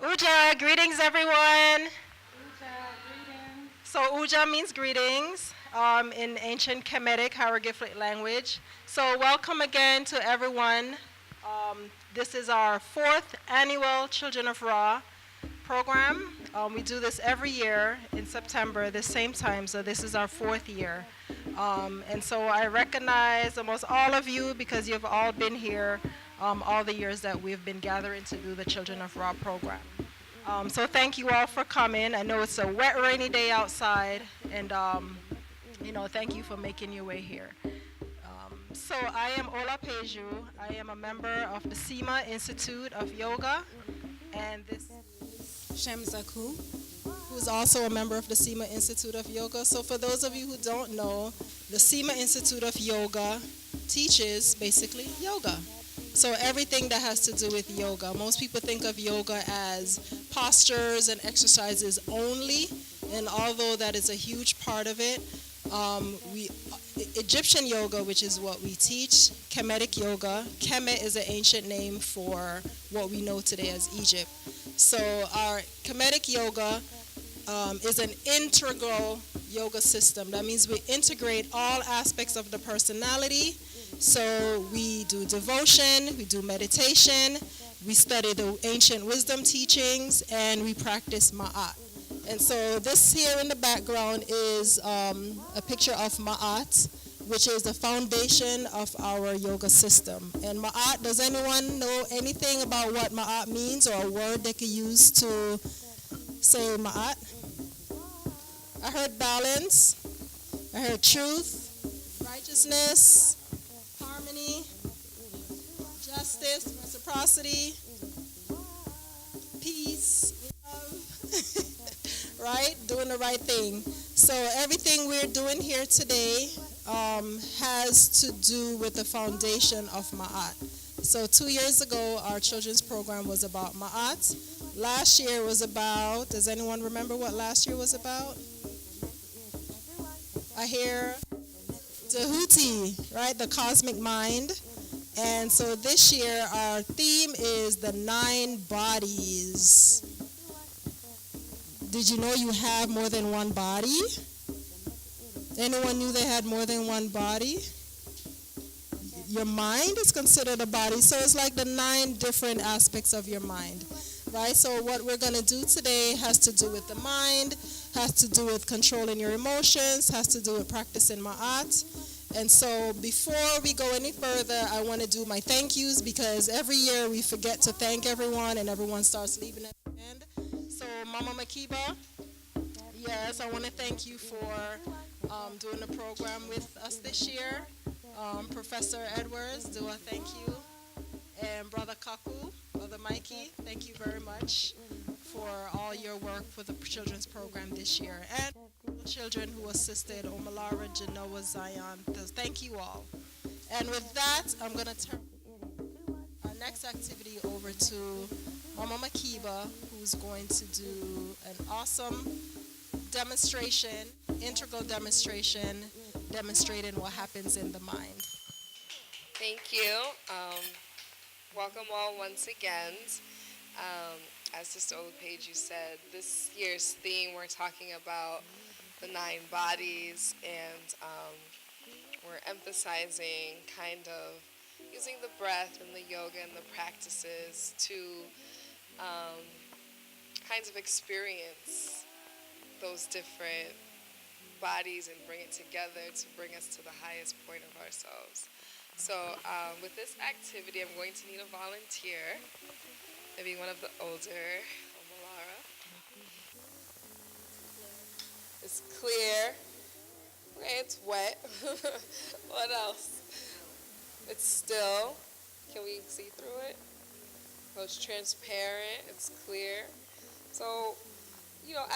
Uja, greetings everyone. Uja, greetings. So Uja means greetings in ancient Kemetic hieroglyphic language. So welcome again to everyone. This is our fourth annual Children of Ra program. We do this every year in September, the same time, so this is our fourth year. And so I recognize almost all of you because you've all been here all the years that we've been gathering to do the Children of Ra program. So thank you all for coming. I know it's a wet, rainy day outside, and thank you for making your way here. So I am Ola Peju. I am a member of the Sema Institute of Yoga, and this is Shem Zaku, who's also a member of the Sema Institute of Yoga. So for those of you who don't know, the Sema Institute of Yoga teaches basically yoga. So everything that has to do with yoga. Most people think of yoga as postures and exercises only, and although that is a huge part of it, we Egyptian yoga, which is what we teach, Kemetic yoga. Kemet is an ancient name for what we know today as Egypt. So our Kemetic yoga is an integral yoga system. That means we integrate all aspects of the personality. So we do devotion, we do meditation, we study the ancient wisdom teachings, and we practice ma'at. And so this here in the background is a picture of ma'at, which is the foundation of our yoga system. And ma'at, does anyone know anything about what ma'at means or a word they could use to say ma'at? I heard balance, I heard truth, righteousness, harmony, justice, reciprocity, peace, love, right? Doing the right thing. So everything we're doing here today has to do with the foundation of Ma'at. So 2 years ago, our children's program was about Ma'at. Last year was about, does anyone remember what last year was about? I hear Tahuti, right? The cosmic mind. And so this year our theme is the 9 bodies. Did you know you have more than one body? Anyone knew they had more than one body? Your mind is considered a body, so it's like the 9 different aspects of your mind, right? So what we're going to do today has to do with the mind, has to do with controlling your emotions, has to do with practicing ma'at. And so before we go any further, I want to do my thank yous because every year we forget to thank everyone and everyone starts leaving at the end. So Mama Makiba, yes, I want to thank you for doing the program with us this year. Professor Edwards, do a thank you. And Brother Kaku, Brother Mikey, thank you very much for all your work for the children's program this year. And children who assisted, Omalara, Genoa, Zion. Thank you all. And with that, I'm going to turn our next activity over to Mama Makiba, who's going to do an awesome demonstration, integral demonstration, demonstrating what happens in the mind. Thank you. Welcome all once again. As Sister Page, you said, this year's theme, we're talking about the 9 bodies, and we're emphasizing kind of using the breath and the yoga and the practices to um, kinds of experience those different bodies and bring it together to bring us to the highest point of ourselves. So with this activity, I'm going to need a volunteer, maybe one of the older, Omalara. It's clear. Okay, it's wet. What else? It's still. Can we see through it? So it's transparent. It's clear. So,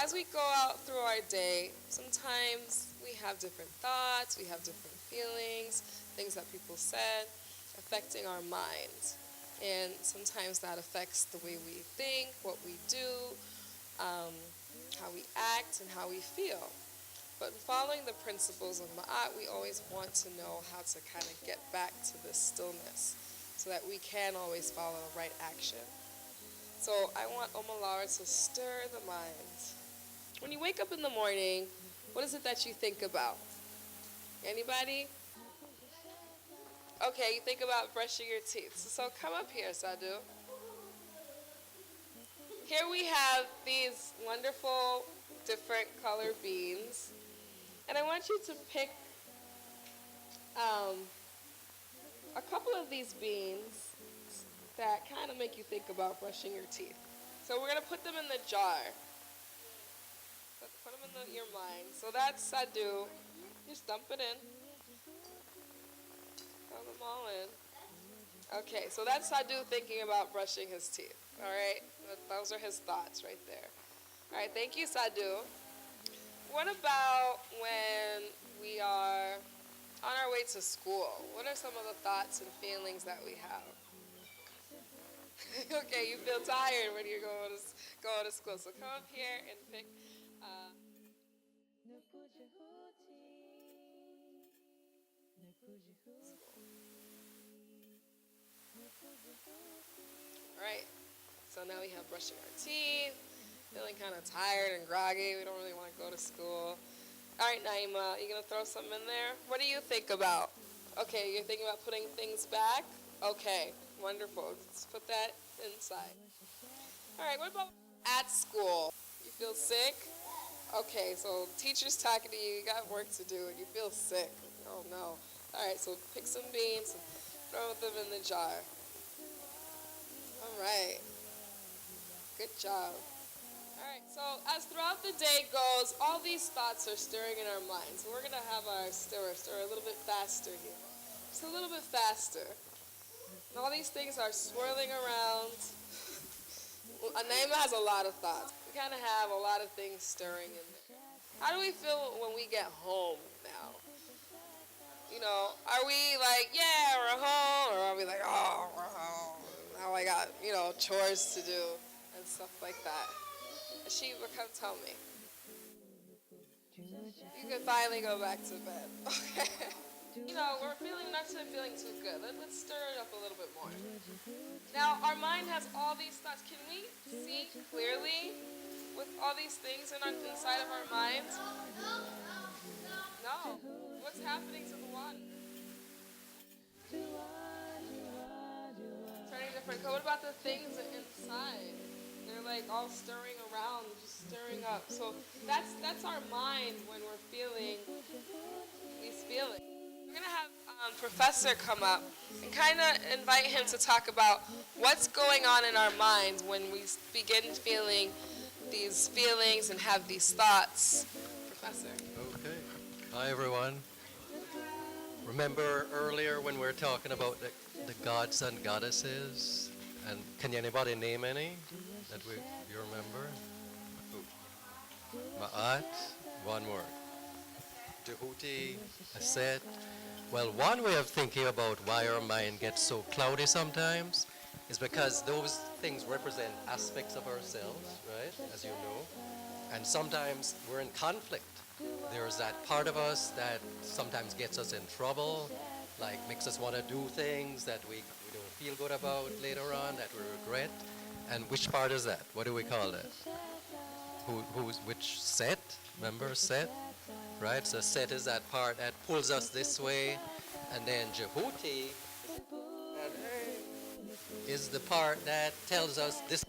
as we go out through our day, sometimes we have different thoughts, we have different feelings, things that people said, affecting our minds. And sometimes that affects the way we think, what we do, how we act, and how we feel. But following the principles of Ma'at, we always want to know how to kind of get back to this stillness so that we can always follow right action. So I want Omalaura to stir the mind. When you wake up in the morning, what is it that you think about? Anybody? Okay, you think about brushing your teeth. So come up here, Sadhu. Here we have these wonderful different color beans. And I want you to pick a couple of these beans that kind of make you think about brushing your teeth. So we're going to put them in the jar. Put them in your mind. So that's Sadhu. Just dump it in. Throw them all in. Okay, so that's Sadhu thinking about brushing his teeth. All right? Those are his thoughts right there. All right, thank you, Sadhu. What about when we are on our way to school? What are some of the thoughts and feelings that we have? Okay, you feel tired when you're going to school. So come up here and pick. All right. So now we have brushing our teeth, feeling kind of tired and groggy. We don't really want to go to school. All right, Naima, you going to throw something in there? What do you think about? Okay, you're thinking about putting things back? Okay, wonderful. Let's put that inside. All right, what about at school? You feel sick? Okay, so teacher's talking to you. You got work to do, and you feel sick. Oh, no. All right, so pick some beans and throw them in the jar. All right. Good job. All right, so as throughout the day goes, all these thoughts are stirring in our minds. We're going to have our stir a little bit faster here. Just a little bit faster. And all these things are swirling around. Naima has a lot of thoughts. We kind of have a lot of things stirring in there. How do we feel when we get home now? You know, are we like, yeah, we're home? Or are we like, oh, we're home. Now I got, chores to do and stuff like that. Shiva, come tell me. You can finally go back to bed. Okay. We're not feeling too good. Let's stir it up a little bit more. Now, our mind has all these thoughts. Can we see clearly with all these things inside of our minds? No. What's happening to the water? Turning different. What about the things inside? They're like all stirring around, just stirring up. So that's our mind when we're feeling these feelings. We're going to have Professor come up and kind of invite him to talk about what's going on in our minds when we begin feeling these feelings and have these thoughts. Professor. Okay. Hi, everyone. Remember earlier when we were talking about the gods and goddesses? And can anybody name any that you remember? Ma'at, one word. Jehuti, Aset. Well, one way of thinking about why our mind gets so cloudy sometimes is because those things represent aspects of ourselves, right, as you know, and sometimes we're in conflict. There's that part of us that sometimes gets us in trouble, like makes us want to do things that we don't feel good about later on, that we regret. And which part is that? What do we call that? Which set? Remember set? Right? So set is that part that pulls us this way, and then Jehuti is the part that tells us this is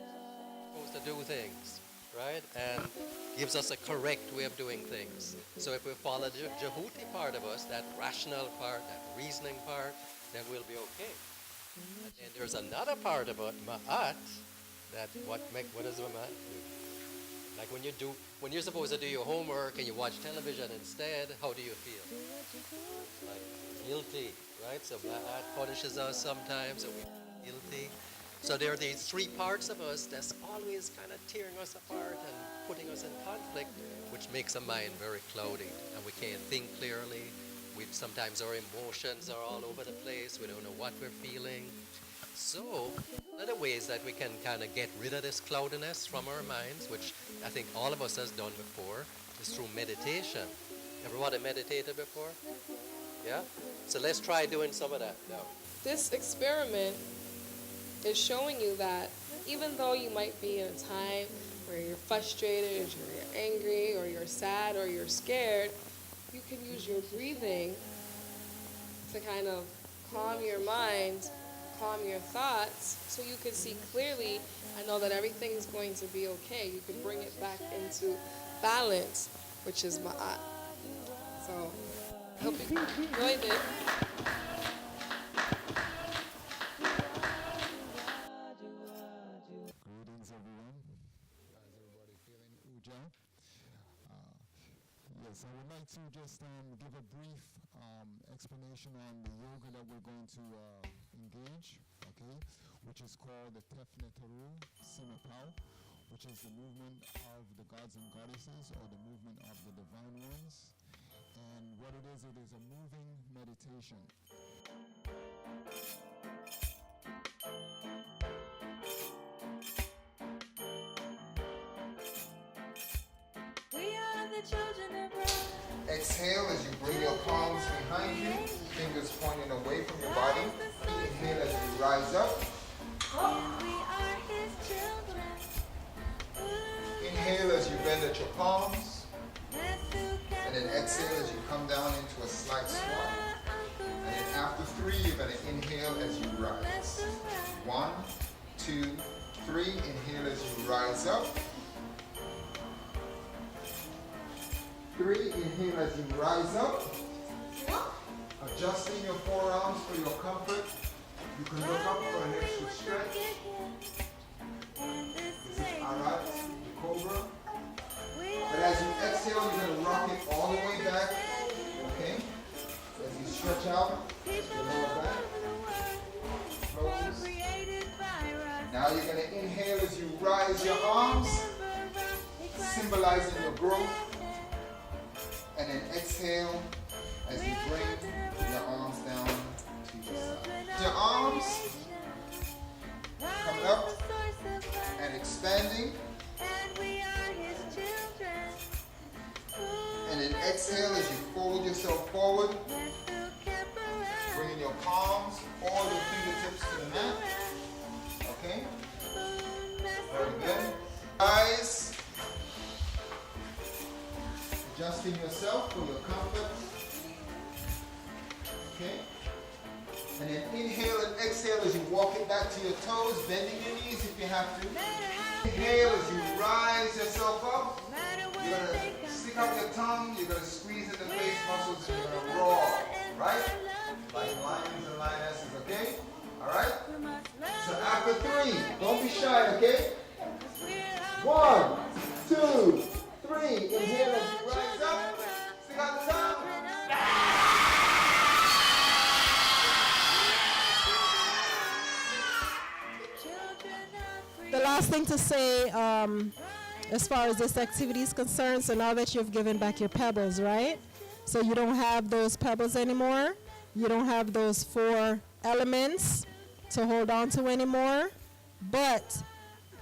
supposed to do things, right? And gives us a correct way of doing things. So if we follow the Jehuti part of us, that rational part, that reasoning part, then we'll be okay. And there's another part about Ma'at, that what does Ma'at do? Like when you're supposed to do your homework and you watch television instead, how do you feel? Like guilty, right? So Ma'at punishes us sometimes, so we feel guilty. So there are these three parts of us that's always kind of tearing us apart and putting us in conflict, which makes our mind very cloudy, and we can't think clearly. Sometimes our emotions are all over the place. We don't know what we're feeling. So one of the ways that we can kind of get rid of this cloudiness from our minds, which I think all of us has done before, is through meditation. Everybody meditated before? Yeah? So let's try doing some of that now. This experiment is showing you that even though you might be in a time where you're frustrated, or you're angry, or you're sad, or you're scared, you can use your breathing to kind of calm your mind, calm your thoughts, so you can see clearly and know that everything's going to be okay. You can bring it back into balance, which is ma'at. So, I hope you enjoyed it. Greetings, everyone. How's everybody feeling? Uja. Yes, I would like to just give a brief explanation on the yoga that we're going to engage, okay, which is called the Tefnetaru Sema, which is the movement of the gods and goddesses, or the movement of the divine ones. And what it is a moving meditation. We are the children of God. Exhale as you bring your palms behind you, fingers pointing away from your body. Inhale as you rise up. And we are His children. Inhale as you bend at your palms. And then exhale as you come down into a slight squat. And then after 3, you're going to inhale as you rise. 1, 2, 3. Inhale as you rise up. 3. Inhale as you rise up. Adjusting your forearms for your comfort. You can look up for an extra stretch. This is alright, the cobra. But as you exhale, you're going to rock it all the way back. Okay? As you stretch out, your lower back. Close. Now you're going to inhale as you rise your arms, symbolizing your growth. And then exhale as you bring your arms down to your side. Your arms coming up and expanding. And then exhale as you fold yourself forward, bringing your palms or your fingertips to the mat. Okay? Very good. Eyes. Adjusting yourself for your comfort. Okay? And then inhale and exhale as you walk it back to your toes, bending your knees if you have to. Inhale as you rise yourself up. You're going to stick out your tongue, you're going to squeeze in the face muscles, and you're going to roar. Right? Like lions and lionesses, okay? Alright? So after 3, don't be shy, okay? 1, 2, 3. Inhale as you rise up. Stick out the tongue. The last thing to say, as far as this activity is concerned, so now that you've given back your pebbles, right? So you don't have those pebbles anymore. You don't have those 4 elements to hold on to anymore. But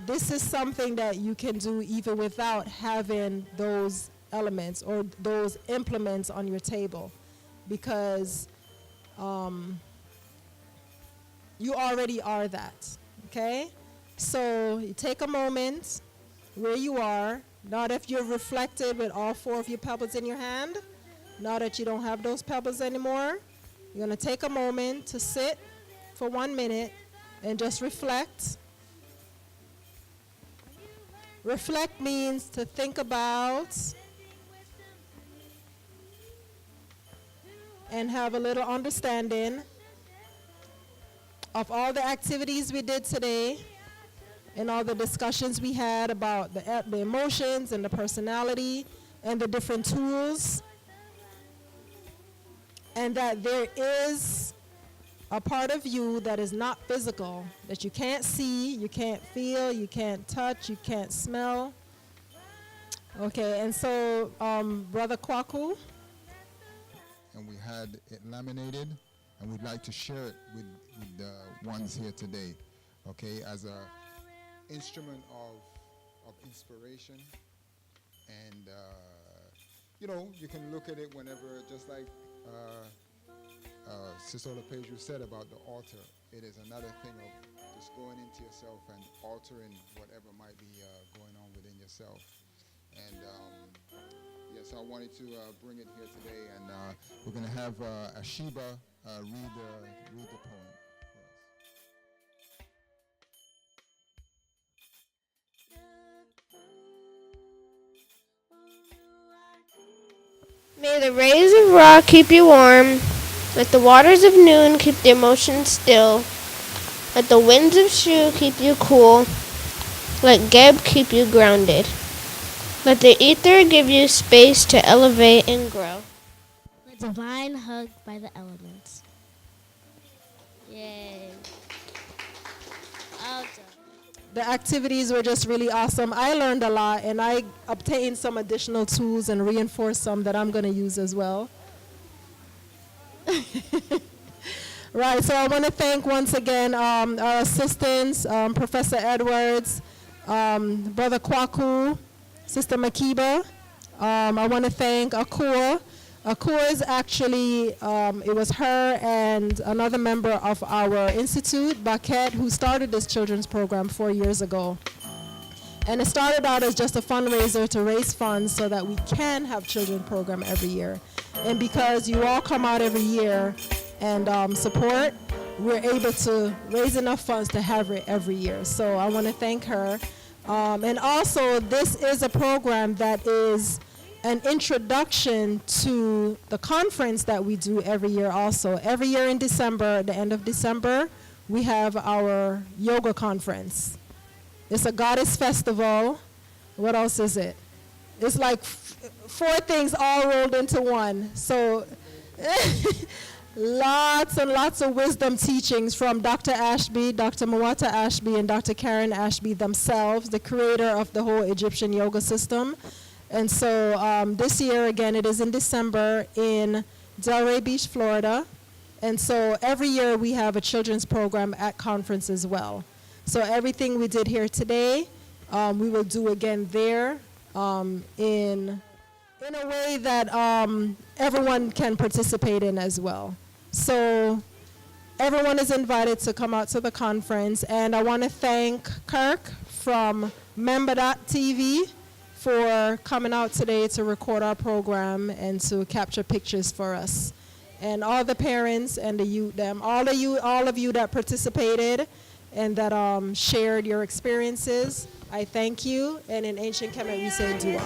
this is something that you can do even without having those elements or those implements on your table, because you already are that, okay? So you take a moment where you are, now that you've reflected with all 4 of your pebbles in your hand, now that you don't have those pebbles anymore, you're going to take a moment to sit for 1 minute and just reflect. Reflect means to think about and have a little understanding of all the activities we did today and all the discussions we had about the emotions and the personality and the different tools, and that there is a part of you that is not physical, that you can't see, you can't feel, you can't touch, you can't smell. Okay, and so Brother Kwaku. And we had it laminated, and we'd like to share it with the ones here today, okay, as a instrument of inspiration. And you know, you can look at it whenever, just like Sister Pedro said about the altar. it is another thing of just going into yourself and altering whatever might be going on within yourself. And yes, I wanted to bring it here today, and we're going to have Ashiba read the poem for us. May the rays of Ra keep you warm. Let the waters of noon keep the emotions still. Let the winds of Shu keep you cool. Let Geb keep you grounded. Let the ether give you space to elevate and grow. A divine hug by the elements. Yay. Well done. The activities were just really awesome. I learned a lot, and I obtained some additional tools and reinforced some that I'm going to use as well. Right, so I want to thank once again our assistants, Professor Edwards, Brother Kwaku, Sister Makiba. I want to thank Akua. Akua is actually, it was her and another member of our institute, Baket, who started this children's program 4 years ago. And it started out as just a fundraiser to raise funds so that we can have children's program every year. And because you all come out every year and support, we're able to raise enough funds to have it every year. So I want to thank her. And also, this is a program that is an introduction to the conference that we do every year also. Every year in December, at the end of December, we have our yoga conference. It's a goddess festival. What else is it? It's like 4 things all rolled into one. So lots and lots of wisdom teachings from Dr. Ashby, Dr. Mawata Ashby, and Dr. Karen Ashby themselves, the creator of the whole Egyptian yoga system. And so this year, again, it is in December in Delray Beach, Florida. And so every year we have a children's program at conference as well. So everything we did here today, we will do again there in a way that everyone can participate in as well. So everyone is invited to come out to the conference. And I want to thank Kirk from Member.tv for coming out today to record our program and to capture pictures for us. And all the parents and the youth, all of you that participated and that shared your experiences, I thank you. And in ancient Kemet we say dua.